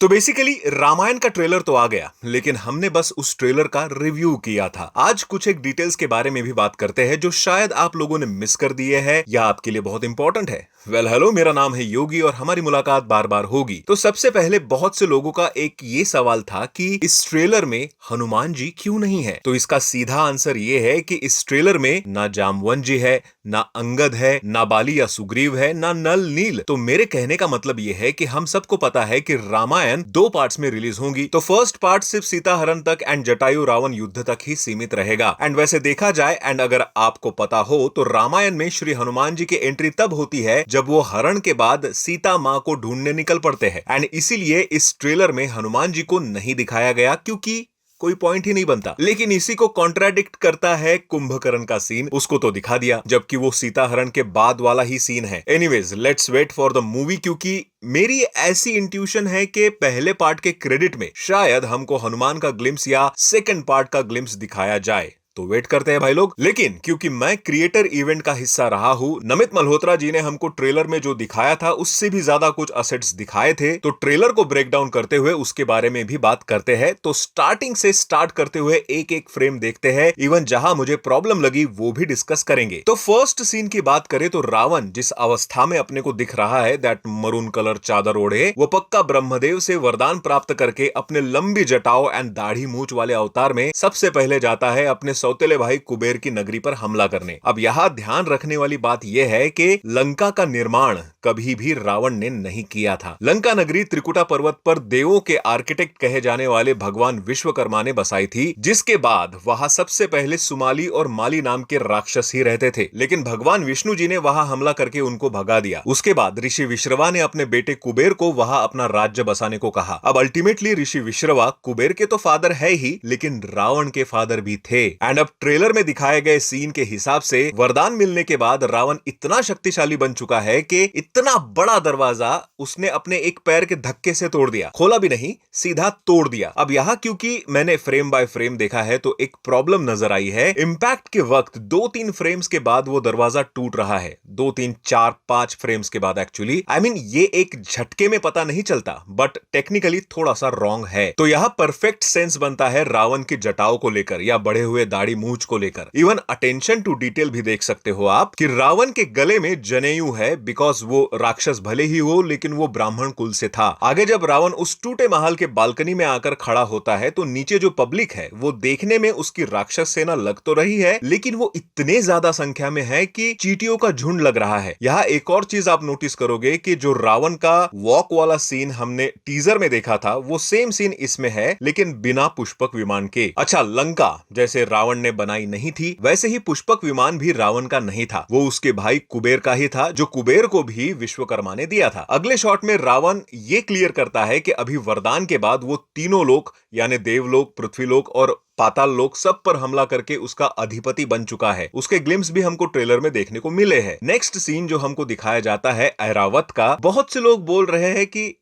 तो बेसिकली रामायण का ट्रेलर तो आ गया, लेकिन हमने बस उस ट्रेलर का रिव्यू किया था। आज कुछ एक डिटेल्स के बारे में भी बात करते हैं जो शायद आप लोगों ने मिस कर दिए हैं या आपके लिए बहुत इंपॉर्टेंट है। हेलो, मेरा नाम है योगी और हमारी मुलाकात बार बार होगी। तो सबसे पहले बहुत से लोगों का एक ये सवाल था कि इस ट्रेलर में हनुमान जी क्यों नहीं है। तो इसका सीधा आंसर ये है कि इस ट्रेलर में ना जामवंत जी है, ना अंगद है, ना बाली या सुग्रीव है, ना नल नील। तो मेरे कहने का मतलब ये है कि हम सबको पता है कि रामायण 2 पार्ट्स में रिलीज होंगी। तो फर्स्ट पार्ट सिर्फ सीता हरण तक एंड जटायु रावण युद्ध तक ही सीमित रहेगा। एंड वैसे देखा जाए एंड अगर आपको पता हो तो रामायण में श्री हनुमान जी की एंट्री तब होती है जब वो हरण के बाद सीता मां को ढूंढने निकल पड़ते हैं। एंड इसीलिए इस ट्रेलर में हनुमान जी को नहीं दिखाया गया क्योंकि कोई पॉइंट ही नहीं बनता। लेकिन इसी को कॉन्ट्राडिक्ट करता है कुंभकर्ण का सीन, उसको तो दिखा दिया जबकि वो सीता हरण के बाद वाला ही सीन है। Anyways let's wait for the movie, क्योंकि मेरी ऐसी इंट्यूशन है कि पहले पार्ट के क्रेडिट में शायद हमको हनुमान का ग्लिम्स या सेकंड पार्ट का ग्लिम्स दिखाया जाए। तो वेट करते हैं भाई लोग। लेकिन क्योंकि मैं क्रिएटर इवेंट का हिस्सा रहा हूं, नमित मल्होत्रा जी ने हमको ट्रेलर में जो दिखाया था उससे भी ज्यादा कुछ असेट्स दिखाए थे। तो ट्रेलर को ब्रेक डाउन करते हुए उसके बारे में भी बात करते हैं। तो स्टार्टिंग से स्टार्ट करते हुए एक एक फ्रेम देखते हैं, इवन जहां मुझे प्रॉब्लम लगी वो भी डिस्कस करेंगे। तो फर्स्ट सीन की बात करें तो रावण जिस अवस्था में अपने को दिख रहा है, दैट मरून कलर चादर ओढ़े, वो पक्का ब्रह्मदेव से वरदान प्राप्त करके अपने लंबी जटाओ एंड दाढ़ी मूछ वाले अवतार में सबसे पहले जाता है अपने सौतेले भाई कुबेर की नगरी पर हमला करने। अब यहां ध्यान रखने वाली बात यह है कि लंका का निर्माण कभी भी रावण ने नहीं किया था। लंका नगरी त्रिकुटा पर्वत पर देवों के आर्किटेक्ट कहे जाने वाले भगवान विश्वकर्मा ने बसाई थी, जिसके बाद वहां सबसे पहले सुमाली और माली नाम के राक्षस ही रहते थे। लेकिन भगवान विष्णु जी ने वहां हमला करके उनको भगा दिया। उसके बाद ऋषि विश्रवा ने अपने बेटे कुबेर को वहां अपना राज्य बसाने को कहा। अब अल्टीमेटली ऋषि विश्रवा कुबेर के तो फादर है ही, लेकिन रावण के फादर भी थे। एंड अब ट्रेलर में दिखाए गए सीन के हिसाब से वरदान मिलने के बाद रावण इतना शक्तिशाली बन चुका है कि इतना बड़ा दरवाजा उसने अपने एक पैर के धक्के से तोड़ दिया। खोला भी नहीं, सीधा तोड़ दिया। अब यहां क्योंकि मैंने फ्रेम बाय फ्रेम देखा है तो एक प्रॉब्लम नजर आई है। इंपैक्ट के वक्त 2-3 फ्रेम्स के बाद वो दरवाजा टूट रहा है। 2-3-4-5 फ्रेम्स के बाद एक्चुअली ये एक झटके में पता नहीं चलता, बट टेक्निकली थोड़ा सा रॉन्ग है। तो यहां परफेक्ट सेंस बनता है रावण की जटाओं को लेकर या बढ़े हुए दाढ़ी मूछ को लेकर। इवन अटेंशन टू डिटेल भी देख सकते हो आप कि रावण के गले में जनेऊ है, बिकॉज वो राक्षस भले ही हो लेकिन वो ब्राह्मण कुल से था। आगे जब रावण उस टूटे महल के बालकनी में आकर खड़ा होता है तो नीचे जो पब्लिक है वो देखने में उसकी राक्षस सेना लग तो रही है, लेकिन वो इतने ज्यादा संख्या में है कि चींटियों का झुंड लग रहा है। यहाँ एक और चीज आप नोटिस करोगे कि जो रावण का वॉक वाला सीन हमने टीजर में देखा था वो सेम सीन इसमें है, लेकिन बिना पुष्पक विमान के। अच्छा, लंका जैसे रावण ने बनाई नहीं थी, वैसे ही पुष्पक विमान भी रावण का नहीं था, वो उसके भाई कुबेर का ही था, जो कुबेर को भी विश्वकर्मा ने दिया था। अगले शॉट में रावण ये क्लियर करता है कि अभी वरदान के बाद वो तीनों लोक यानी देवलोक, पृथ्वीलोक और पाताल लोक सब पर हमला करके उसका अधिपति बन चुका है। उसके ग्लिम्स भी हमको ट्रेलर में देखने को मिले हैं। नेक्स्ट सीन जो हमको दिखाया जाता है ऐरावत का, बहुत से लोग बोल रहे हैं कि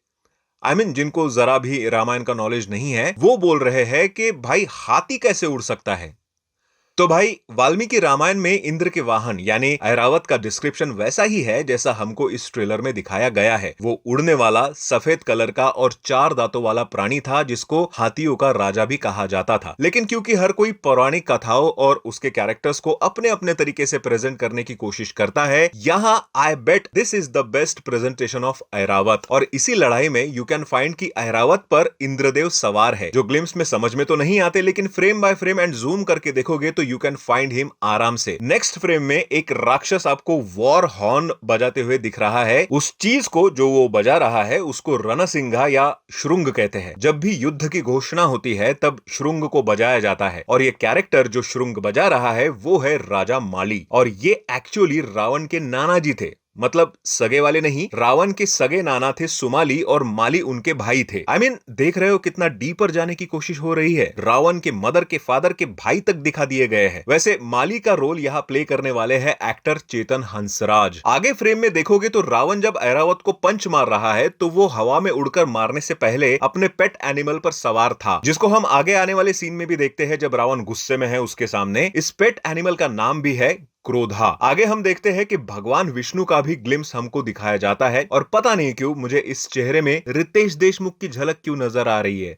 जिनको जरा भी रामायण का नॉलेज नहीं है वो बोल रहे हैं कि भाई हाथी कैसे उड़ सकता है। तो भाई वाल्मीकि रामायण में इंद्र के वाहन यानी ऐरावत का डिस्क्रिप्शन वैसा ही है जैसा हमको इस ट्रेलर में दिखाया गया है। वो उड़ने वाला सफेद कलर का और 4 दांतों वाला प्राणी था जिसको हाथियों का राजा भी कहा जाता था। लेकिन क्योंकि हर कोई पौराणिक कथाओं और उसके कैरेक्टर्स को अपने अपने तरीके से प्रेजेंट करने की कोशिश करता है, यहाँ I bet this is the best presentation of Airavat. और इसी लड़ाई में यू कैन फाइंड कि ऐरावत पर इंद्रदेव सवार है, जो ग्लिम्स में समझ में तो नहीं आते, लेकिन frame by frame and zoom करके देखोगे तो यू कैन फाइंड हिम आराम से। नेक्स्ट फ्रेम में एक राक्षस आपको वॉर हॉर्न बजाते हुए दिख रहा है। उस चीज को जो वो बजा रहा है उसको रणसिंघा या श्रुंग कहते हैं। जब भी युद्ध की घोषणा होती है तब श्रुंग को बजाया जाता है, और ये कैरेक्टर जो श्रुंग बजा रहा है वो है राजा माली, और ये एक्चुअली रावण के नाना जी थे। मतलब सगे वाले नहीं, रावण के सगे नाना थे सुमाली और माली उनके भाई थे। देख रहे हो कितना डीपर जाने की कोशिश हो रही है। रावण के मदर के फादर के भाई तक दिखा दिए गए हैं। वैसे माली का रोल यहाँ प्ले करने वाले हैं एक्टर चेतन हंसराज। आगे फ्रेम में देखोगे तो रावण जब ऐरावत को पंच मार रहा है तो वो हवा में उड़कर मारने से पहले अपने पेट एनिमल पर सवार था, जिसको हम आगे आने वाले सीन में भी देखते हैं जब रावण गुस्से में है उसके सामने। इस पेट एनिमल का नाम भी है क्रोधा। आगे हम देखते हैं कि भगवान विष्णु का भी ग्लिम्स हमको दिखाया जाता है और पता नहीं क्यों मुझे इस चेहरे में रितेश देशमुख की झलक क्यों नजर आ रही है।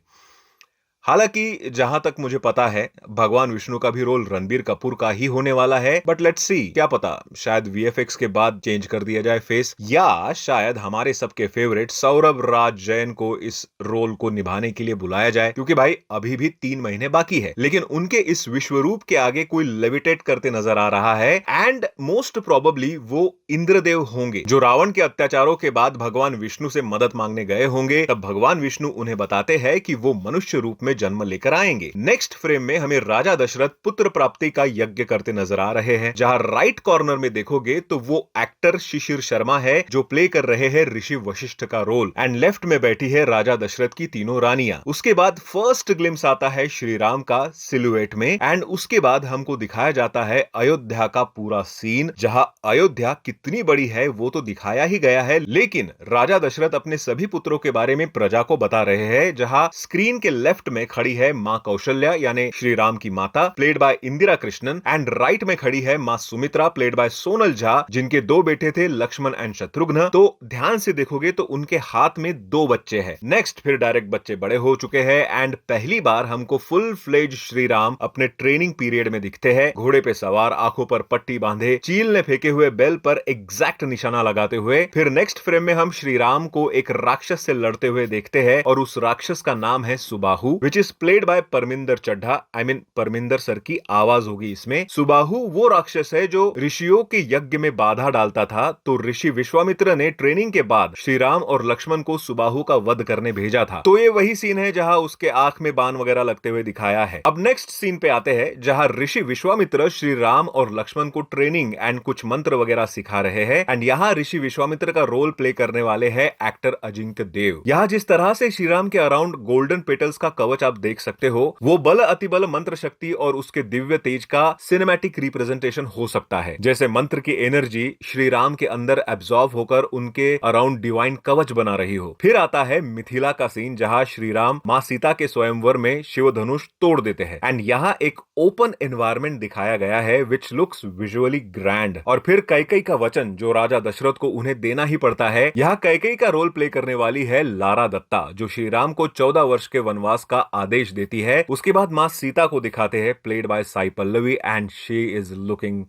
हालांकि जहां तक मुझे पता है भगवान विष्णु का भी रोल रणबीर कपूर का ही होने वाला है, बट लेट्स सी, क्या पता शायद वीएफएक्स के बाद चेंज कर दिया जाए फेस, या शायद हमारे सबके फेवरेट सौरभ राज जैन को इस रोल को निभाने के लिए बुलाया जाए, क्योंकि भाई अभी भी 3 महीने बाकी है। लेकिन उनके इस विश्वरूप के आगे कोई लेविटेट करते नजर आ रहा है एंड मोस्ट प्रोबेबली वो इंद्रदेव होंगे, जो रावण के अत्याचारों के बाद भगवान विष्णु से मदद मांगने गए होंगे। तब भगवान विष्णु उन्हें बताते हैं कि वो मनुष्य रूप में जन्म लेकर आएंगे। नेक्स्ट फ्रेम में हमें राजा दशरथ पुत्र प्राप्ति का यज्ञ करते नजर आ रहे हैं, जहां राइट कॉर्नर में देखोगे तो वो एक्टर शिशिर शर्मा है जो प्ले कर रहे हैं ऋषि वशिष्ठ का रोल, एंड लेफ्ट में बैठी है राजा दशरथ की तीनों रानियां। उसके बाद फर्स्ट ग्लिम्स आता है श्री राम का सिलुएट में, एंड उसके बाद हमको दिखाया जाता है अयोध्या का पूरा सीन, जहां अयोध्या कितनी बड़ी है वो तो दिखाया ही गया है, लेकिन राजा दशरथ अपने सभी पुत्रों के बारे में प्रजा को बता रहे हैं। जहां स्क्रीन के लेफ्ट में खड़ी है मां कौशल्या यानी श्री राम की माता, played by Indira Krishnan, and right में खड़ी है मां सुमित्रा, प्लेड बाय सोनल झा, जिनके 2 बेटे थे लक्ष्मण एंड शत्रुघ्न। तो ध्यान से देखोगे तो उनके हाथ में 2 बच्चे हैं। नेक्स्ट फिर डायरेक्ट बच्चे बड़े हो चुके हैं, एंड पहली बार हमको फुल फ्लेज श्री राम अपने ट्रेनिंग पीरियड में दिखते हैं, घोड़े पे सवार, आंखों पर पट्टी बांधे, चील ने फेंके हुए बेल पर एग्जैक्ट निशाना लगाते हुए। फिर नेक्स्ट फ्रेम में हम श्री राम को एक राक्षस से लड़ते हुए देखते हैं, और उस राक्षस का नाम है Subahu, which is played by Parminder Chadha. I mean Parminder sir की आवाज होगी इसमें। सुबाहु वो राक्षस है जो ऋषियों के यज्ञ में बाधा डालता था, तो ऋषि विश्वामित्र ने ट्रेनिंग के बाद श्री राम और लक्ष्मण को सुबाहु का वध करने भेजा था। तो ये वही सीन है जहां उसके आंख में बाण वगैरह लगते हुए दिखाया है। अब नेक्स्ट सीन पे आते हैं, जहां ऋषि विश्वामित्र श्री राम और लक्ष्मण को ट्रेनिंग एंड कुछ मंत्र वगैरह सिखा रहे हैं, एंड यहाँ ऋषि विश्वामित्र का रोल प्ले करने वाले हैं एक्टर अजिंक्य देव। यहाँ जिस तरह से श्री राम के अराउंड गोल्डन पेटल्स का कवच आप देख सकते हो, वो बल अतिबल मंत्र शक्ति और उसके दिव्य तेज का सिनेमैटिक रिप्रेजेंटेशन हो सकता है, जैसे मंत्र की एनर्जी श्री राम के अंदर एब्जॉर्ब होकर उनके अराउंड डिवाइन कवच बना रही हो। फिर आता है मिथिला का सीन, जहां श्री राम मां सीता के स्वयंवर में शिव धनुष तोड़ देते हैं, एंड यहाँ एक ओपन एनवायरमेंट दिखाया गया है विच लुक्स विजुअली ग्रैंड। और फिर कैकेयी का वचन जो राजा दशरथ को उन्हें देना ही पड़ता है। यहाँ कैकेयी का रोल प्ले करने वाली है लारा दत्ता, जो श्री राम को 14 वर्ष के वनवास का आदेश देती है। उसके बाद मां सीता को दिखाते हैं, played by Sai Pallavi, and she is looking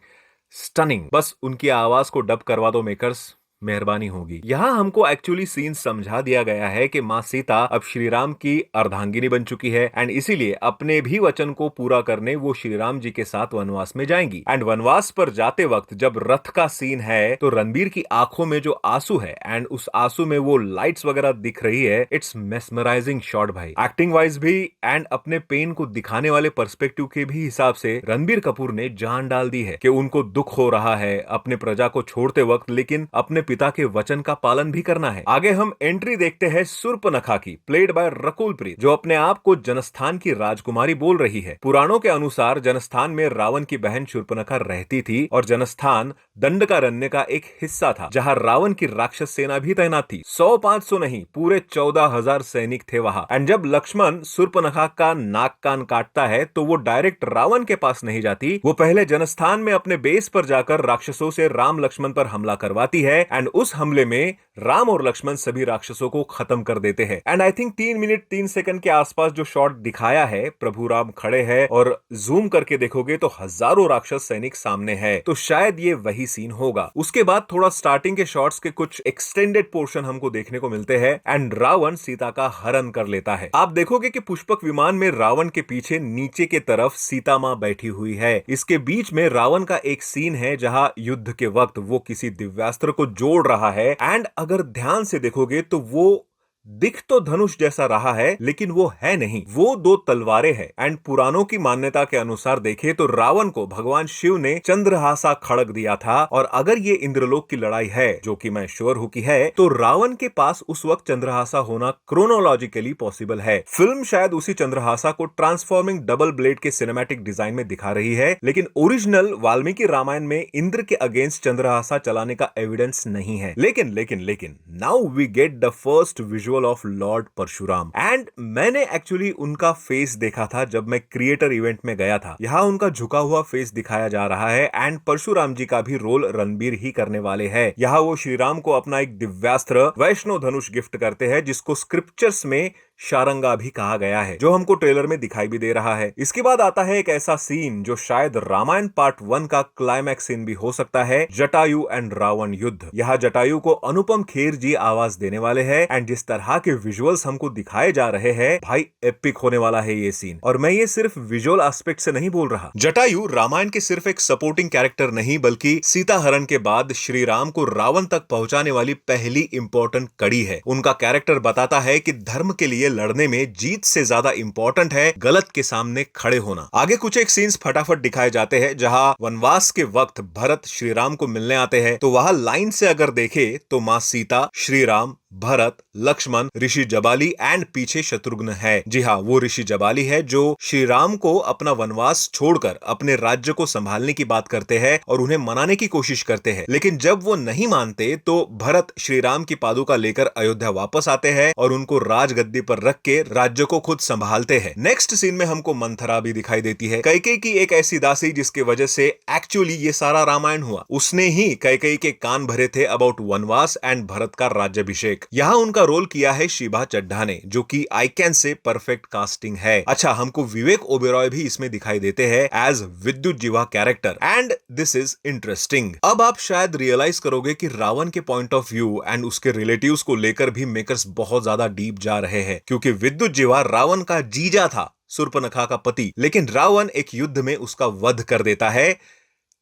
stunning. बस उनकी आवाज को डब करवा दो मेकर्स, मेहरबानी होगी। यहाँ हमको एक्चुअली सीन समझा दिया गया है कि मां सीता अब श्री राम की अर्धांगिनी बन चुकी है, एंड इसीलिए अपने भी वचन को पूरा करने वो श्री राम जी के साथ वनवास में जाएंगी। एंड वनवास पर जाते वक्त जब रथ का सीन है, तो रणबीर की आंखों में जो आंसू है एंड उस आंसू में वो लाइट्स वगैरह दिख रही है, इट्स मेस्मराइजिंग शॉट भाई। एक्टिंग वाइज भी एंड अपने पेन को दिखाने वाले पर्सपेक्टिव के भी हिसाब से रणबीर कपूर ने जान डाल दी है कि उनको दुख हो रहा है अपने प्रजा को छोड़ते वक्त, लेकिन अपने पिता के वचन का पालन भी करना है। आगे हम एंट्री देखते हैं शूर्पणखा की, प्लेड बाय रकुल प्रीत, जो अपने आप को जनस्थान की राजकुमारी बोल रही है। पुराणों के अनुसार जनस्थान में रावण की बहन शूर्पणखा रहती थी, और जनस्थान दंडकारण्य का एक हिस्सा था, जहां रावण की राक्षस सेना भी तैनात थी। 100-500 नहीं, पूरे 14,000 सैनिक थे वहां। एंड जब लक्ष्मण शूर्पणखा का नाक कान काटता है, तो वो डायरेक्ट रावण के पास नहीं जाती, वो पहले जनस्थान में अपने बेस पर जाकर राक्षसों से राम लक्ष्मण पर हमला करवाती है, एंड उस हमले में राम और लक्ष्मण सभी राक्षसों को खत्म कर देते हैं। And I think 3 minute 3 second के आसपास जो शॉट दिखाया है, प्रभु राम खड़े हैं और जूम करके देखोगे तो हजारों राक्षस सैनिक सामने है, तो शायद ये वही सीन होगा। उसके बाद थोड़ा स्टार्टिंग के शॉट्स के कुछ एक्सटेंडेड पोर्शन हमको देखने को मिलते हैं, एंड रावण सीता का हरण कर लेता है। आप देखोगे कि पुष्पक विमान में रावण के पीछे नीचे के तरफ सीता मां बैठी हुई है। इसके बीच में रावण का एक सीन है, जहां युद्ध के वक्त वो किसी दिव्यास्त्र को जोड़ रहा है, एंड अगर ध्यान से देखोगे तो वो दिख तो धनुष जैसा रहा है, लेकिन वो है नहीं, वो 2 तलवारें हैं। एंड पुराणों की मान्यता के अनुसार देखे तो रावण को भगवान शिव ने चंद्रहासा खड़ग दिया था, और अगर ये इंद्रलोक की लड़ाई है, जो कि मैं श्योर हूं कि है, तो रावण के पास उस वक्त चंद्रहासा होना क्रोनोलॉजिकली पॉसिबल है। फिल्म शायद उसी चंद्रहासा को ट्रांसफॉर्मिंग डबल ब्लेड के सिनेमैटिक डिजाइन में दिखा रही है, लेकिन ओरिजिनल वाल्मीकि रामायण में इंद्र के अगेंस्ट चंद्रहासा चलाने का एविडेंस नहीं है। लेकिन now we get the first visual visual of lord Parshuram. And मैंने एक्चुअली उनका फेस देखा था जब मैं क्रिएटर इवेंट में गया था। यहाँ उनका झुका हुआ फेस दिखाया जा रहा है एंड परशुराम जी का भी रोल रणबीर ही करने वाले हैं। यहाँ वो श्री राम को अपना एक दिव्यास्त्र वैष्णो धनुष गिफ्ट करते हैं, जिसको स्क्रिप्चर्स में शारंगा भी कहा गया है, जो हमको ट्रेलर में दिखाई भी दे रहा है। इसके बाद आता है एक ऐसा सीन जो शायद रामायण पार्ट 1 का क्लाइमैक्स सीन भी हो सकता है, जटायु एंड रावण युद्ध। यहाँ जटायु को अनुपम खेर जी आवाज देने वाले हैं एंड जिस तरह के विजुअल्स हमको दिखाए जा रहे हैं, भाई एपिक होने वाला है ये सीन। और मैं ये सिर्फ विजुअल एस्पेक्ट से नहीं बोल रहा। जटायु रामायण के सिर्फ एक सपोर्टिंग कैरेक्टर नहीं, बल्कि सीता हरण के बाद श्री राम को रावण तक पहुंचाने वाली पहली इंपॉर्टेंट कड़ी है। उनका कैरेक्टर बताता है कि धर्म के लिए लड़ने में जीत से ज्यादा इंपॉर्टेंट है गलत के सामने खड़े होना। आगे कुछ एक सीन्स फटाफट दिखाए जाते हैं, जहां वनवास के वक्त भरत श्री राम को मिलने आते हैं। तो वहां लाइन से अगर देखे तो मां सीता, श्री राम, भरत, लक्ष्मण, ऋषि जबाली एंड पीछे शत्रुघ्न है। जी हाँ, वो ऋषि जबाली है जो श्री राम को अपना वनवास छोड़कर अपने राज्य को संभालने की बात करते हैं और उन्हें मनाने की कोशिश करते हैं। लेकिन जब वो नहीं मानते तो भरत श्री राम की पादुका लेकर अयोध्या वापस आते हैं और उनको राजगद्दी पर रख के राज्य को खुद संभालते हैं। नेक्स्ट सीन में हमको मंथरा भी दिखाई देती है, कैकेयी की एक ऐसी दासी जिसके वजह से एक्चुअली ये सारा रामायण हुआ। उसने ही कैकेयी के कान भरे थे अबाउट वनवास एंड भरत का राज्याभिषेक। यहाँ उनका रोल किया है शिभा चड्ढा ने, जो कि I can say perfect casting है। अच्छा, हमको विवेक ओबेरॉय भी इसमें दिखाई देते हैं एज विद्युत जीवा character and this is interesting. अब आप शायद रियलाइज करोगे कि रावण के पॉइंट ऑफ व्यू एंड उसके रिलेटिव्स को लेकर भी मेकर्स बहुत ज्यादा डीप जा रहे हैं, क्योंकि विद्युत जीवा रावण का जीजा था, शूर्पणखा का पति, लेकिन रावण एक युद्ध में उसका वध कर देता है।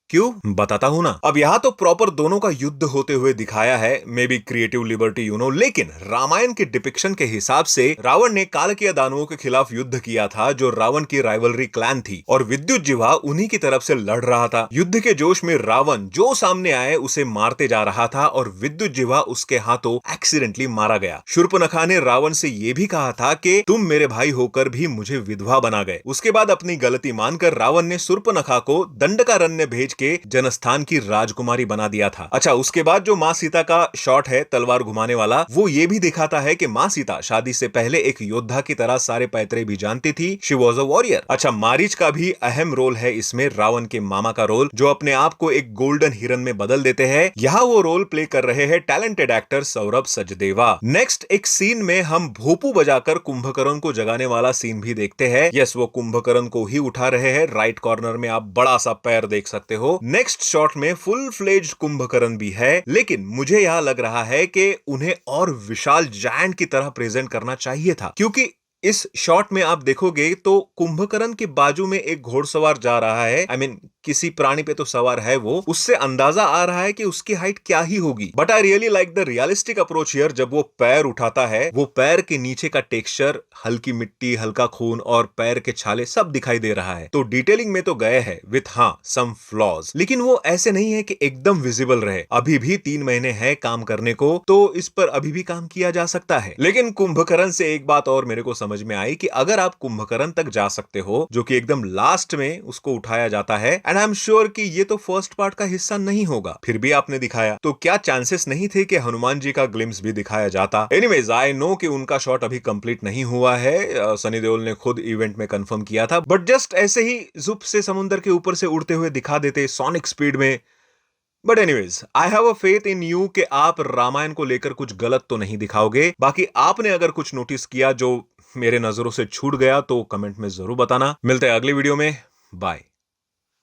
क्यों, बताता हूं ना। अब यहां तो प्रॉपर दोनों का युद्ध होते हुए दिखाया है, मे बी क्रिएटिव लिबर्टी लेकिन रामायण के डिपिक्शन के हिसाब से रावण ने कालकीय दानवों के खिलाफ युद्ध किया था, जो रावण की राइवलरी क्लैन थी, और विद्युत जीवा उन्हीं की तरफ से लड़ रहा था। युद्ध के जोश में रावण जो सामने आए उसे मारते जा रहा था और विद्युत जीवा उसके हाथों एक्सीडेंटली मारा गया। शूर्पणखा ने रावण से यह भी कहा था कि तुम मेरे भाई होकर भी मुझे विधवा बना गए। उसके बाद अपनी गलती मानकर रावण ने शूर्पणखा को दंडकारण्य भेज के जनस्थान की राजकुमारी बना दिया था। अच्छा, उसके बाद जो मां सीता का शॉट है तलवार घुमाने वाला, वो ये भी दिखाता है कि मां सीता शादी से पहले एक योद्धा की तरह सारे पैतरे भी जानती थी। She was a warrior. अच्छा, मारीच का भी अहम रोल है इसमें, रावण के मामा का रोल, जो अपने आप को एक गोल्डन हिरन में बदल देते हैं। यहाँ वो रोल प्ले कर रहे हैं talented actor Saurabh Sachdeva. Next एक सीन में हम भोपू बजाकर कुंभकर्ण को जगाने वाला सीन भी देखते हैं। यस, वो कुंभकर्ण को ही उठा रहे हैं। राइट कॉर्नर में आप बड़ा सा पैर देख सकते हो। नेक्स्ट शॉट में फुल फ्लेज्ड कुंभकर्ण भी है, लेकिन मुझे यह लग रहा है कि उन्हें और विशाल जायंट की तरह प्रेजेंट करना चाहिए था, क्योंकि इस शॉट में आप देखोगे तो कुंभकर्ण के बाजू में एक घोड़सवार जा रहा है। आई मीन किसी प्राणी पे तो सवार है वो, उससे अंदाजा आ रहा है कि उसकी हाइट क्या ही होगी। But I really like the realistic approach here. जब वो पैर उठाता है, वो पैर के नीचे का टेक्सचर, हल्की मिट्टी, हल्का खून और पैर के छाले सब दिखाई दे रहा है। तो डिटेलिंग में तो गए हैं विथ सम फ्लॉज, लेकिन वो ऐसे नहीं है कि एकदम विजिबल रहे। अभी भी 3 महीने है काम करने को, तो इस पर अभी भी काम किया जा सकता है। लेकिन कुंभकर्ण से एक बात और मेरे को समझ में आई कि अगर आप कुंभकर्ण तक जा सकते हो, जो कि एकदम लास्ट में उसको उठाया जाता है, एंड आई एम श्योर कि ये तो फर्स्ट पार्ट का हिस्सा नहीं होगा, फिर भी आपने दिखाया, तो क्या चांसेस नहीं थे कि हनुमान जी का ग्लिम्स भी दिखाया जाता? एनीवेज, आई नो कि उनका शॉट अभी कंप्लीट नहीं हुआ है, सनी देओल ने खुद इवेंट में कंफर्म किया था, बट जस्ट ऐसे ही जुप से समुद्र के ऊपर से उड़ते हुए दिखा देते सोनिक स्पीड में। But anyways, I have a faith in you कि आप रामायण को लेकर कुछ गलत तो नहीं दिखाओगे। बाकी आपने अगर कुछ नोटिस किया जो मेरे नजरों से छूट गया तो कमेंट में जरूर बताना। मिलते हैं अगली वीडियो में। बाय।